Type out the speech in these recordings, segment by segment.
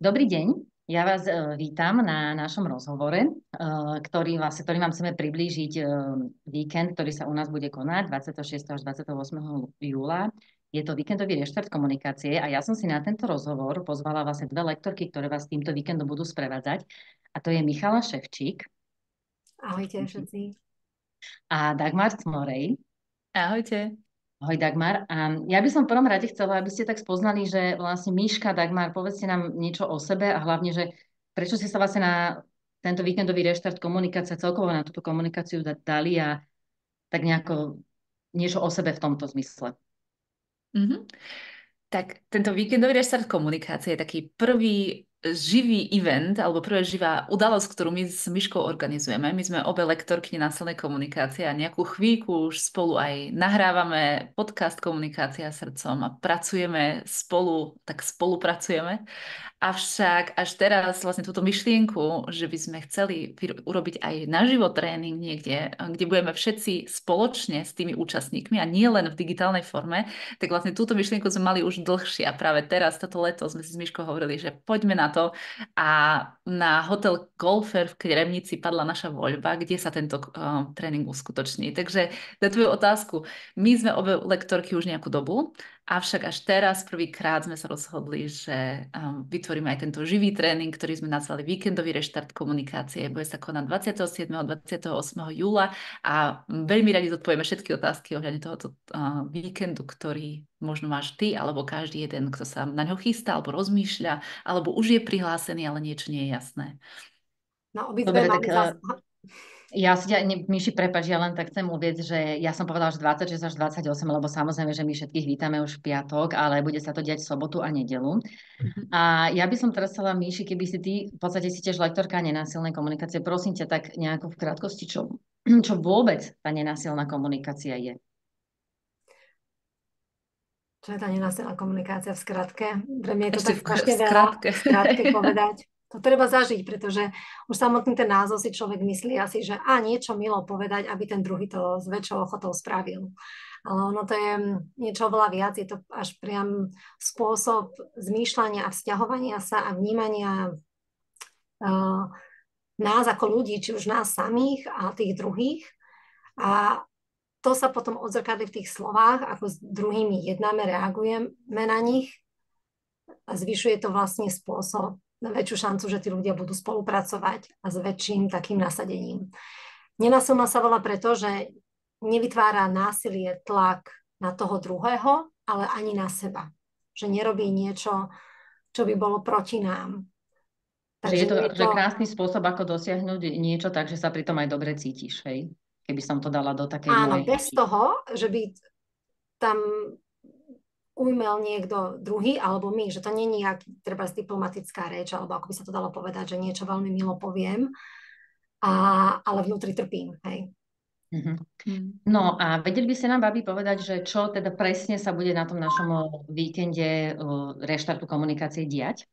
Dobrý deň, ja vás vítam na našom rozhovore, ktorý vám chceme priblížiť víkend, ktorý sa u nás bude konať 26. až 28. júla. Je to víkendový reštart komunikácie a ja som si na tento rozhovor pozvala vlastne dve lektorky, ktoré vás týmto víkendom budú sprevádzať. A to je Michala Ševčík Ahojte všetci. a Dagmar Cmorej. Ahojte. Ahoj Dagmar. A ja by som v prvom rade chcela, aby ste tak spoznali, že vlastne Miška, Dagmar, povedzte nám niečo o sebe a hlavne, že prečo ste sa vlastne na tento víkendový reštart komunikácie, celkovo na túto komunikáciu dali a tak nejako niečo o sebe v tomto zmysle. Mhm. Tak tento víkendový reštart komunikácie je taký prvý živý event alebo prvá živá udalosť, ktorú my s Myškou organizujeme. My sme obe lektorky násilnej komunikácie a nejakú chvíľku už spolu aj nahrávame podcast Komunikácia srdcom a pracujeme spolu, tak spolupracujeme. Avšak až teraz vlastne túto myšlienku, že by sme chceli urobiť aj naživo tréning niekde, kde budeme všetci spoločne s tými účastníkmi a nie len v digitálnej forme, tak vlastne túto myšlienku sme mali už dlhšie a práve teraz, toto leto, sme si s Myškou hovorili, že poďme na to a na hotel Golfer v Kremnici padla naša voľba, kde sa tento tréning uskutoční. Takže na tvoju otázku, my sme obe lektorky už nejakú dobu, avšak až teraz prvýkrát sme sa rozhodli, že vytvoríme aj tento živý tréning, ktorý sme nazvali Víkendový reštart komunikácie. Bude sa konať 27. a 28. júla a veľmi radi zodpovieme všetky otázky ohľadne tohoto víkendu, ktorý možno máš ty, alebo každý jeden, kto sa na ňo chystá, alebo rozmýšľa, alebo už je prihlásený, ale niečo nie je jasné. No, obidve Dobre, máme tak ja si Miši, prepáč, ja len tak chcem uvieť, že ja som povedala, že 26 až 28, lebo samozrejme, že my všetkých vítame už v piatok, ale bude sa to diať v sobotu a nedelu. A ja by som teraz chcela, Míši, keby si ty, v podstate si tiež lektorka nenásilnej komunikácie, prosím ťa tak nejako v krátkosti, čo vôbec tá nenásilná komunikácia je. Čo je tá nenásilná komunikácia v skratke? Pre mňa je to Ešte tak v strašne veľa skratke. v skratke povedať. To treba zažiť, pretože už samotný ten názov si človek myslí asi, že niečo milo povedať, aby ten druhý to s väčšou ochotou spravil. Ale ono to je niečo oveľa viac, je to až priam spôsob zmýšľania a vzťahovania sa a vnímania nás ako ľudí, či už nás samých a tých druhých. A to sa potom odzrkadlí v tých slovách, ako s druhými jednáme, reagujeme na nich a zvyšuje to vlastne spôsob na väčšiu šancu, že tí ľudia budú spolupracovať a s väčším takým nasadením. Nenásilná sa volá preto, že nevytvára násilie, tlak na toho druhého, ale ani na seba. Že nerobí niečo, čo by bolo proti nám. Takže je to akože krásny spôsob, ako dosiahnuť niečo tak, že sa pri tom aj dobre cítiš, hej? Keby som to dala do takej Áno, mojej... bez toho, že by tam ujmel niekto druhý, alebo my, že to nie je nejaká treba diplomatická reč, alebo ako by sa to dalo povedať, že niečo veľmi milo poviem, ale vnútri trpím, hej. No a vedeli by ste nám, babi, povedať, že čo teda presne sa bude na tom našom víkende reštartu komunikácie diať?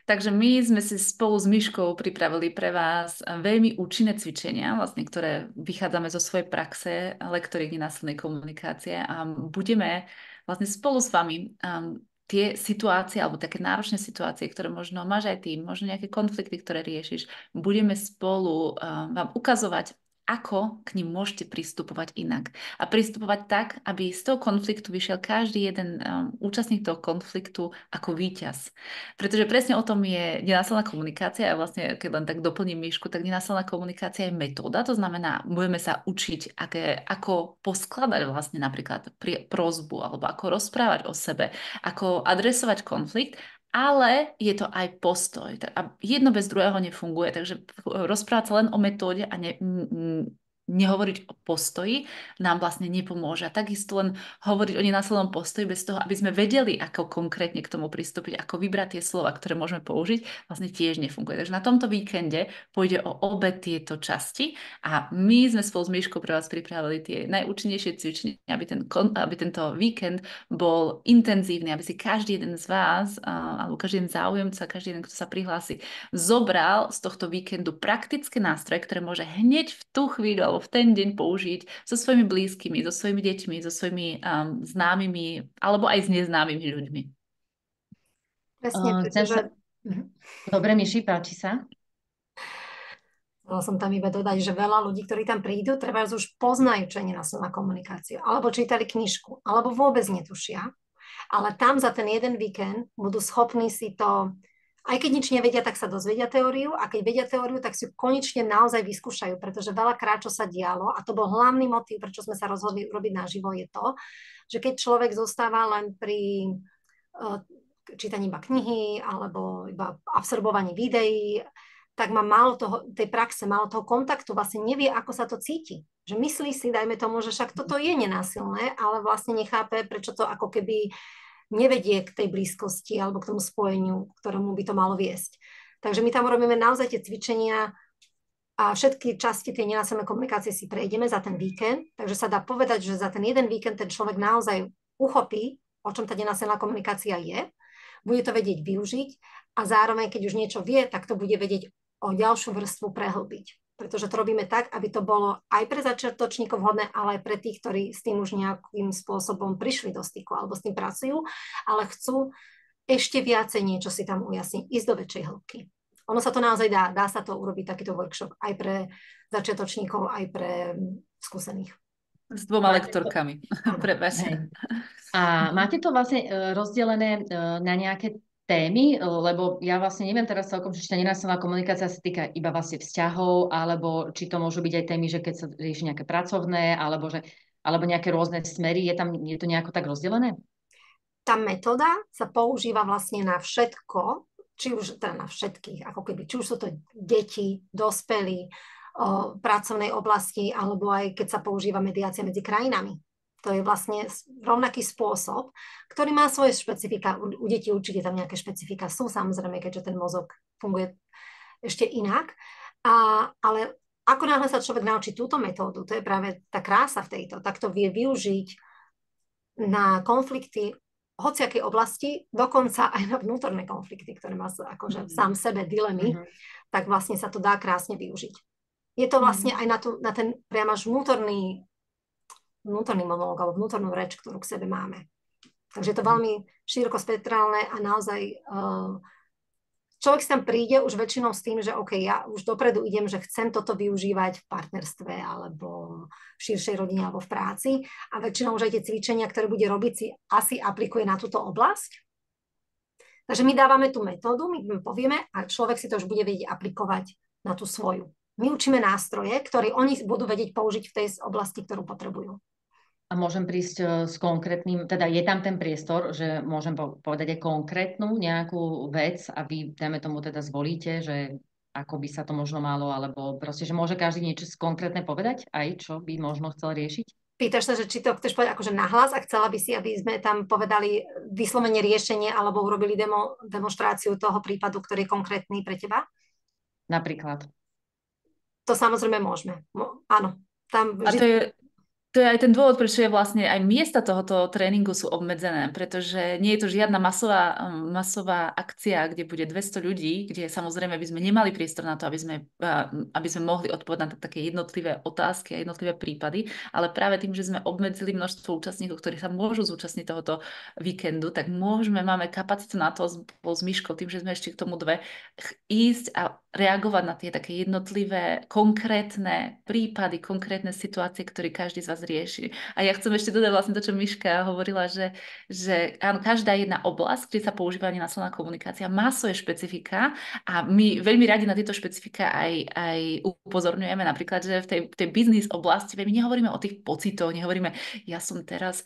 Takže my sme si spolu s Myškou pripravili pre vás veľmi účinné cvičenia, vlastne, ktoré vychádzame zo svojej praxe lektoriek nenásilnej komunikácie a budeme vlastne spolu s vami tie situácie alebo také náročné situácie, ktoré možno máš aj ty, možno nejaké konflikty, ktoré riešiš, budeme spolu vám ukazovať, ako k nim môžete pristupovať inak. A pristupovať tak, aby z toho konfliktu vyšiel každý jeden účastník toho konfliktu ako víťaz. Pretože presne o tom je nenásilná komunikácia a vlastne, keď len tak doplním Myšku, tak nenásilná komunikácia je metóda, to znamená, budeme sa učiť, ako poskladať vlastne napríklad prosbu alebo ako rozprávať o sebe, ako adresovať konflikt, ale je to aj postoj. A jedno bez druhého nefunguje, takže rozprávať sa len o metóde a nehovoriť o postoji nám vlastne nepomôže. A takisto len hovoriť o nenásilnom postoji bez toho, aby sme vedeli, ako konkrétne k tomu pristúpiť, ako vybrať tie slova, ktoré môžeme použiť, vlastne tiež nefunguje. Takže na tomto víkende pôjde o obe tieto časti a my sme spolu s Myškou pre vás pripravili tie najúčinnejšie cvičenia, aby tento víkend bol intenzívny, aby si každý jeden z vás, alebo každý jeden záujemca, každý jeden, kto sa prihlási, zobral z tohto víkendu praktické nástroje, ktoré môže hneď v tú chvíľu alebo v ten deň použiť so svojimi blízkymi, so svojimi deťmi, so svojimi známymi alebo aj s neznámymi ľuďmi. Presne, Chcem sa... pretože... Dobre, Miši, páči sa? Chcela som tam iba dodať, že veľa ľudí, ktorí tam prídu, treba už poznajú, čo je nenásilná komunikácia, alebo čítali knižku, alebo vôbec netušia. Ale tam za ten jeden víkend budú schopní si to, aj keď nič nevedia, tak sa dozvedia teóriu, a keď vedia teóriu, tak si ju konečne naozaj vyskúšajú, pretože veľakrát, čo sa dialo, a to bol hlavný motív, prečo sme sa rozhodli urobiť naživo, je to, že keď človek zostáva len pri čítaní iba knihy alebo iba absorbovaní videí, tak má málo toho, tej praxe, málo toho kontaktu, vlastne nevie, ako sa to cíti. Že myslí si, dajme tomu, že však toto je nenásilné, ale vlastne nechápe, prečo to ako keby nevedie k tej blízkosti alebo k tomu spojeniu, ktorému by to malo viesť. Takže my tam robíme naozaj tie cvičenia a všetky časti tej nenásilnej komunikácie si prejdeme za ten víkend, takže sa dá povedať, že za ten jeden víkend ten človek naozaj uchopí, o čom tá nenásilná komunikácia je, bude to vedieť využiť a zároveň, keď už niečo vie, tak to bude vedieť o ďalšiu vrstvu prehlbiť. Pretože to robíme tak, aby to bolo aj pre začiatočníkov vhodné, ale aj pre tých, ktorí s tým už nejakým spôsobom prišli do styku alebo s tým pracujú, ale chcú ešte viacej niečo si tam ujasniť, ísť do väčšej hĺbky. Ono sa to naozaj dá. Dá sa to urobiť takýto workshop aj pre začiatočníkov, aj pre skúsených. S 2 lektorkami. Hej. A máte to vlastne rozdelené na nejaké témy, lebo ja vlastne neviem teraz celkom, či tá nenásilná komunikácia sa týka iba vlastne vzťahov, alebo či to môžu byť aj témy, že keď sa rieši nejaké pracovné, alebo nejaké rôzne smery, je to nejako tak rozdelené? Tá metóda sa používa vlastne na všetko, či už teda na všetkých, ako keby, či už sú to deti, dospelí, pracovnej oblasti, alebo aj keď sa používa mediácia medzi krajinami. To je vlastne rovnaký spôsob, ktorý má svoje špecifika. U detí určite tam nejaké špecifika sú, samozrejme, keďže ten mozog funguje ešte inak. Ale ako náhle sa človek naučí túto metódu, to je práve tá krása v tejto, tak to vie využiť na konflikty hociakej oblasti, dokonca aj na vnútorné konflikty, ktoré má akože sám sebe dilemy, tak vlastne sa to dá krásne využiť. Je to vlastne aj na ten priam až vnútorný monológ alebo vnútornú reč, ktorú k sebe máme. Takže je to veľmi širokospektrálne a naozaj človek si tam príde už väčšinou s tým, že OK, ja už dopredu idem, že chcem toto využívať v partnerstve alebo v širšej rodine alebo v práci a väčšinou už aj tie cvičenia, ktoré bude robiť, si asi aplikuje na túto oblasť. Takže my dávame tú metódu, my povieme a človek si to už bude vedieť aplikovať na tú svoju. My učíme nástroje, ktoré oni budú vedieť použiť v tej oblasti, ktorú potrebujú. A môžem prísť s konkrétnym, teda je tam ten priestor, že môžem povedať aj konkrétnu nejakú vec a vy, dajme tomu, teda zvolíte, že ako by sa to možno malo, alebo proste, že môže každý niečo konkrétne povedať aj, čo by možno chcel riešiť? Pýtaš sa, že či to chceš povedať akože nahlas a chcela by si, aby sme tam povedali vyslovene riešenie alebo urobili demonstráciu toho prípadu, ktorý je konkrétny pre teba? Napríklad. To samozrejme môžeme. Áno. Tam a to je aj ten dôvod, prečo je vlastne aj miesta tohoto tréningu sú obmedzené, pretože nie je to žiadna masová akcia, kde bude 200 ľudí, kde samozrejme by sme nemali priestor na to, aby sme mohli odpovedať na také jednotlivé otázky a jednotlivé prípady, ale práve tým, že sme obmedzili množstvo účastníkov, ktorí sa môžu zúčastniť tohoto víkendu, tak máme kapacitu na to spolu s Miškou, tým, že sme ešte k tomu ísť a reagovať na tie také jednotlivé, konkrétne prípady, konkrétne situácie, ktoré každý z vás rieši. A ja chcem ešte dodať vlastne to, čo Miška hovorila, že áno, každá jedna oblasť, kde sa používa nenásilná komunikácia, má svoje špecifika a my veľmi radi na tieto špecifika aj upozorňujeme. Napríklad, že v tej biznis oblasti my nehovoríme o tých pocitoch, nehovoríme, ja som teraz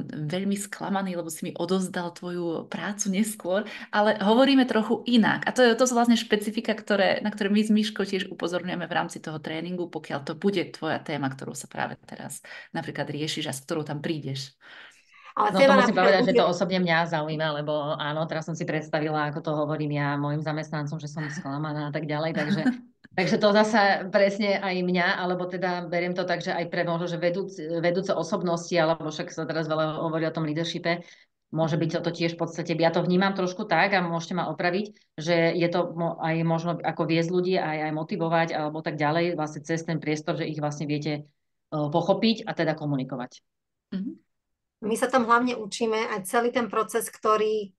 veľmi sklamaný, lebo si mi odozdal tvoju prácu neskôr, ale hovoríme trochu inak. A to sú vlastne špecifika, na ktoré my s Miškou tiež upozorňujeme v rámci toho tréningu, pokiaľ to bude tvoja téma, ktorú sa práve teraz napríklad riešiš a s ktorou tam prídeš. Ale no to musím povedať, že to osobne mňa zaujíma, lebo áno, teraz som si predstavila, ako to hovorím ja mojim zamestnancom, že som sklamaná a tak ďalej, takže to zasa presne aj mňa, alebo teda beriem to tak, že aj pre možno, že vedúce osobnosti, alebo však sa teraz veľa hovorí o tom leadershipe, môže byť to tiež v podstate, ja to vnímam trošku tak a môžete ma opraviť, že je to aj možno ako viesť ľudí, aj motivovať alebo tak ďalej, vlastne cez ten priestor, že ich vlastne viete pochopiť a teda komunikovať. My sa tam hlavne učíme aj celý ten proces, ktorý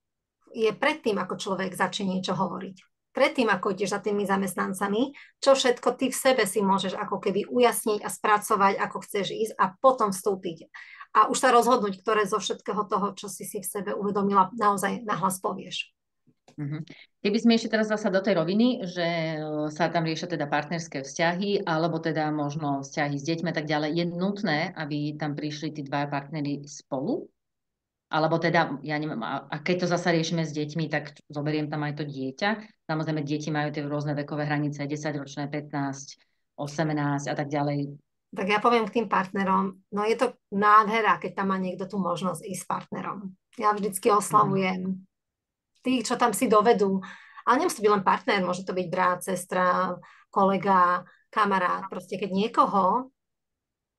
je predtým, ako človek začne niečo hovoriť. Predtým, ako ideš za tými zamestnancami, čo všetko ty v sebe si môžeš ako keby ujasniť a spracovať, ako chceš ísť a potom vstúpiť. A už sa rozhodnúť, ktoré zo všetkého toho, čo si v sebe uvedomila, naozaj nahlas povieš. Keby sme ešte teraz zasa do tej roviny, že sa tam riešia teda partnerské vzťahy, alebo teda možno vzťahy s deťmi a tak ďalej, je nutné, aby tam prišli tí dvaja partneri spolu? Alebo teda, ja neviem, a keď to zasa riešime s deťmi, tak zoberiem tam aj to dieťa. Samozrejme, deti majú tie rôzne vekové hranice, 10-ročné, 15, 18 a tak ďalej. Tak ja poviem k tým partnerom, no je to nádhera, keď tam má niekto tú možnosť ísť s partnerom. Ja vždycky oslavujem tých, čo tam si dovedú. Ale nemusí to byť len partner, môže to byť brat, sestra, kolega, kamarát. Proste keď niekoho,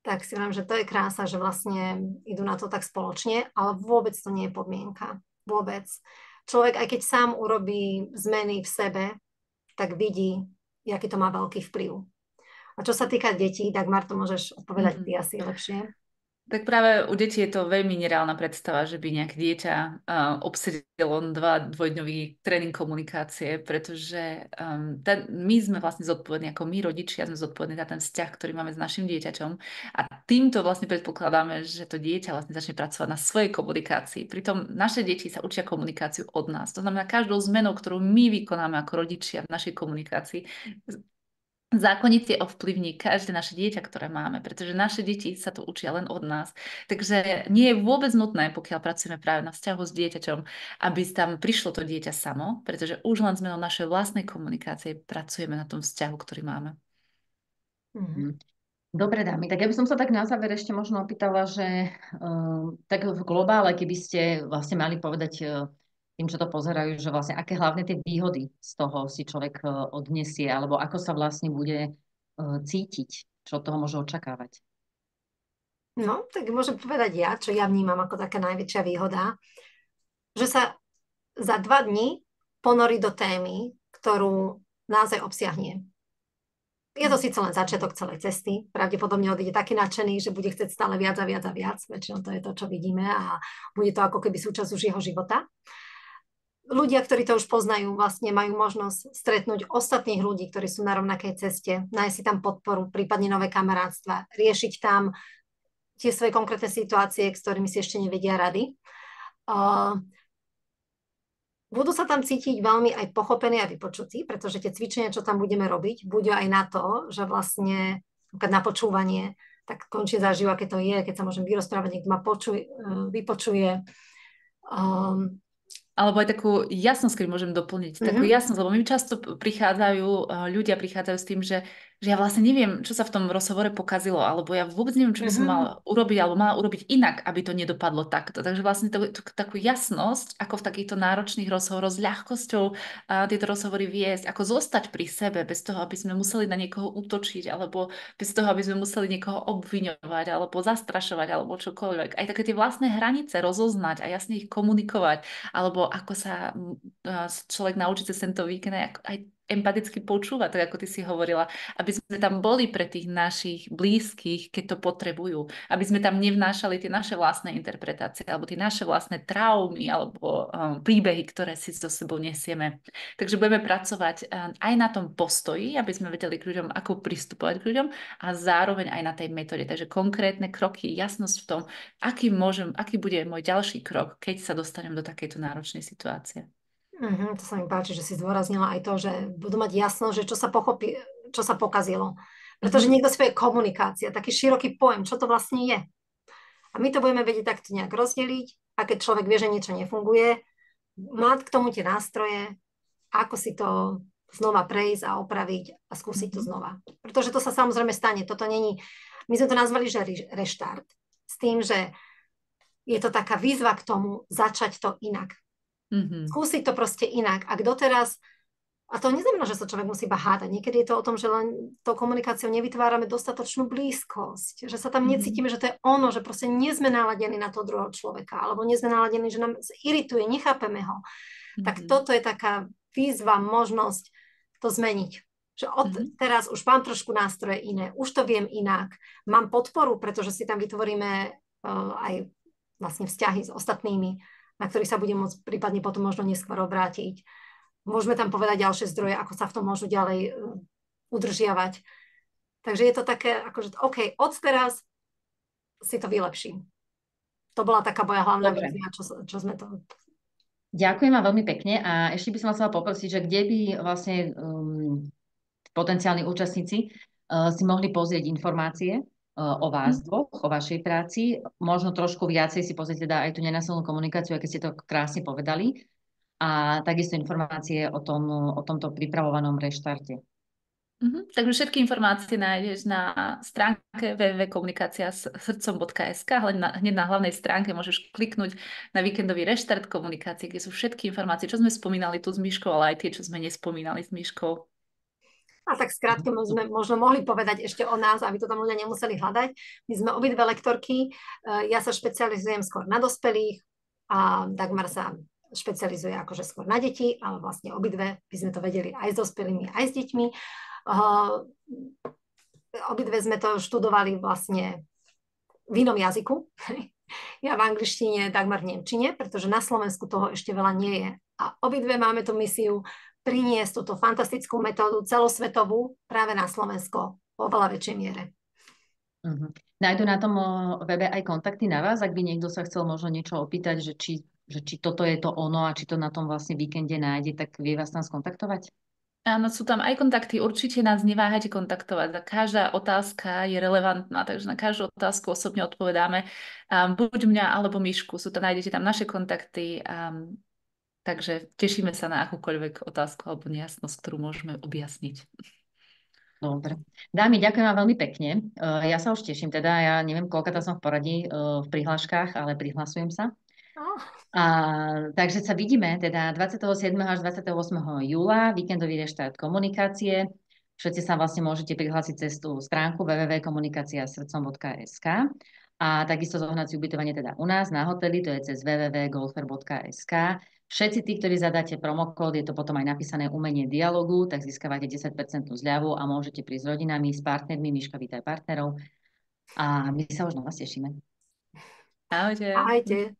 tak si viem, že to je krása, že vlastne idú na to tak spoločne, ale vôbec to nie je podmienka. Vôbec. Človek, aj keď sám urobí zmeny v sebe, tak vidí, aký to má veľký vplyv. A čo sa týka detí, tak Marto, môžeš odpovedať ty asi lepšie. Tak práve u detí je to veľmi nereálna predstava, že by nejaké dieťa obsedelo dvojdňový tréning komunikácie, pretože my sme vlastne zodpovední, ako my rodičia sme zodpovední za ten vzťah, ktorý máme s našim dieťaťom a týmto vlastne predpokladáme, že to dieťa vlastne začne pracovať na svojej komunikácii. Pritom naše deti sa učia komunikáciu od nás. To znamená, každou zmenou, ktorú my vykonáme ako rodičia v našej komunikácii, zákonite ovplyvní každé naše dieťa, ktoré máme, pretože naše deti sa to učia len od nás. Takže nie je vôbec nutné, pokiaľ pracujeme práve na vzťahu s dieťaťom, aby tam prišlo to dieťa samo, pretože už len zmenou našej vlastnej komunikácie pracujeme na tom vzťahu, ktorý máme. Dobre, dámy, tak ja by som sa tak na záver ešte možno opýtala, že tak v globále, keby ste vlastne mali povedať tým, čo to pozerajú, že vlastne aké hlavne tie výhody z toho si človek odniesie, alebo ako sa vlastne bude cítiť, čo od toho môže očakávať. No, tak môžem povedať ja, čo ja vnímam ako taká najväčšia výhoda, že sa za 2 dni ponorí do témy, ktorú naozaj obsiahne. Je to síce len začiatok celej cesty, pravdepodobne odíde taký nadšený, že bude chcieť stále viac a viac a viac, väčšinou to je to, čo vidíme a bude to ako keby súčasť už jeho života. Ľudia, ktorí to už poznajú, vlastne majú možnosť stretnúť ostatných ľudí, ktorí sú na rovnakej ceste, nájsť si tam podporu, prípadne nové kamarátstva, riešiť tam tie svoje konkrétne situácie, s ktorými si ešte nevedia rady. Budú sa tam cítiť veľmi aj pochopení a vypočutí, pretože tie cvičenia, čo tam budeme robiť, budú aj na to, že vlastne na počúvanie, tak končí zažijú, aké to je, keď sa môžem vyrozprávať, niekto ma vypočuje. Alebo aj takú jasnosť, keď môžem doplniť. Takú jasnosť, lebo my často ľudia prichádzajú s tým, že ja vlastne neviem, čo sa v tom rozhovore pokazilo, alebo ja vôbec neviem, čo by som mala urobiť, alebo mala urobiť inak, aby to nedopadlo takto. Takže vlastne takú jasnosť, ako v takýchto náročných rozhovoroch s ľahkosťou tieto rozhovory viesť, ako zostať pri sebe, bez toho, aby sme museli na niekoho útočiť, alebo bez toho, aby sme museli niekoho obviňovať, alebo zastrašovať, alebo čokoľvek. Aj také tie vlastné hranice rozoznať a jasne ich komunikovať, alebo ako sa človek naučí cez tento víkend aj empaticky počúvať, tak ako ty si hovorila, aby sme tam boli pre tých našich blízkych, keď to potrebujú, aby sme tam nevnášali tie naše vlastné interpretácie alebo tie naše vlastné traumy alebo príbehy, ktoré si so sebou nesieme. Takže budeme pracovať aj na tom postoji, aby sme vedeli k ľuďom, ako pristupovať k ľuďom a zároveň aj na tej metóde. Takže konkrétne kroky, jasnosť v tom, aký bude môj ďalší krok, keď sa dostanem do takejto náročnej situácie. To sa mi páči, že si zdôraznila aj to, že budú mať jasno, že čo sa pokazilo. Pretože niekto si povie komunikácia, taký široký pojem, čo to vlastne je. A my to budeme vedieť takto nejak rozdeliť a keď človek vie, že niečo nefunguje, má k tomu tie nástroje, ako si to znova prejsť a opraviť a skúsiť to znova. Pretože to sa samozrejme stane. Toto není, my sme to nazvali, že reštart. S tým, že je to taká výzva k tomu začať to inak. Skúsiť to proste inak. A doteraz, a to neznamená, že sa človek musí iba hádať. Niekedy je to o tom, že len tou komunikáciou nevytvárame dostatočnú blízkosť, že sa tam necítime, že to je ono, že proste nie sme naladení na toho druhého človeka, alebo nie sme naladení, že nám irituje, nechápeme ho. Tak toto je taká výzva, možnosť to zmeniť. Že od teraz už mám trošku nástroje iné, už to viem inak, mám podporu, pretože si tam vytvoríme aj vlastne vzťahy s ostatnými na ktorý sa bude môcť prípadne potom možno neskôr obrátiť. Môžeme tam povedať ďalšie zdroje, ako sa v tom môžu ďalej udržiavať. Takže je to také, akože OK, od teraz si to vylepším. To bola taká moja hlavná vízia, čo sme to... Ďakujem vám veľmi pekne a ešte by som vás chcela poprosiť, že kde by vlastne potenciálni účastníci si mohli pozrieť informácie o vás dvoch, o vašej práci. Možno trošku viacej si pozrieť teda aj tú nenásilnú komunikáciu, aké ste to krásne povedali. A takisto informácie o tomto pripravovanom reštarte. Takže všetky informácie nájdeš na stránke www.komunikaciasrdcom.sk. Hneď na hlavnej stránke môžeš kliknúť na víkendový reštart komunikácie, kde sú všetky informácie, čo sme spomínali tu s Miškou, ale aj tie, čo sme nespomínali s Miškou. A tak skrátke sme možno mohli povedať ešte o nás, aby to tam ľudia nemuseli hľadať. My sme obidve lektorky, ja sa špecializujem skôr na dospelých a Dagmar sa špecializuje akože skôr na deti, ale vlastne obidve by sme to vedeli aj s dospelými, aj s deťmi. Obidve sme to študovali vlastne v inom jazyku. Ja v angličtine, Dagmar v nemčine, pretože na Slovensku toho ešte veľa nie je. A obidve máme tú misiu priniesť túto fantastickú metódu celosvetovú práve na Slovensko vo veľa väčšej miere. Nájdu na tom webe aj kontakty na vás, ak by niekto sa chcel možno niečo opýtať, že či toto je to ono a či to na tom vlastne víkende nájde, tak vie vás tam skontaktovať? Áno, sú tam aj kontakty, určite nás neváhajte kontaktovať. Každá otázka je relevantná, takže na každú otázku osobne odpovedáme. Buď mňa, alebo Mišku, nájdete tam naše kontakty, takže tešíme sa na akúkoľvek otázku alebo nejasnosť, ktorú môžeme objasniť. Dobre. Dámy, ďakujem vám veľmi pekne. Ja sa už teším, teda ja neviem, koľko som v poradí v prihláškach, ale prihlasujem sa. Takže sa vidíme teda 27. až 28. júla, víkendový reštart komunikácie. Všetci sa vlastne môžete prihlásiť cez tú stránku www.komunikaciasrdcom.sk a takisto zohnať si ubytovanie teda u nás na hoteli, to je cez www.golfer.sk. Všetci tí, ktorí zadáte promokód, je to potom aj napísané umenie dialogu, tak získavate 10% zľavu a môžete prísť s rodinami, s partnermi, Miška, vítaj partnerov a my sa už na vás tešíme. Ahojte. Ahojte.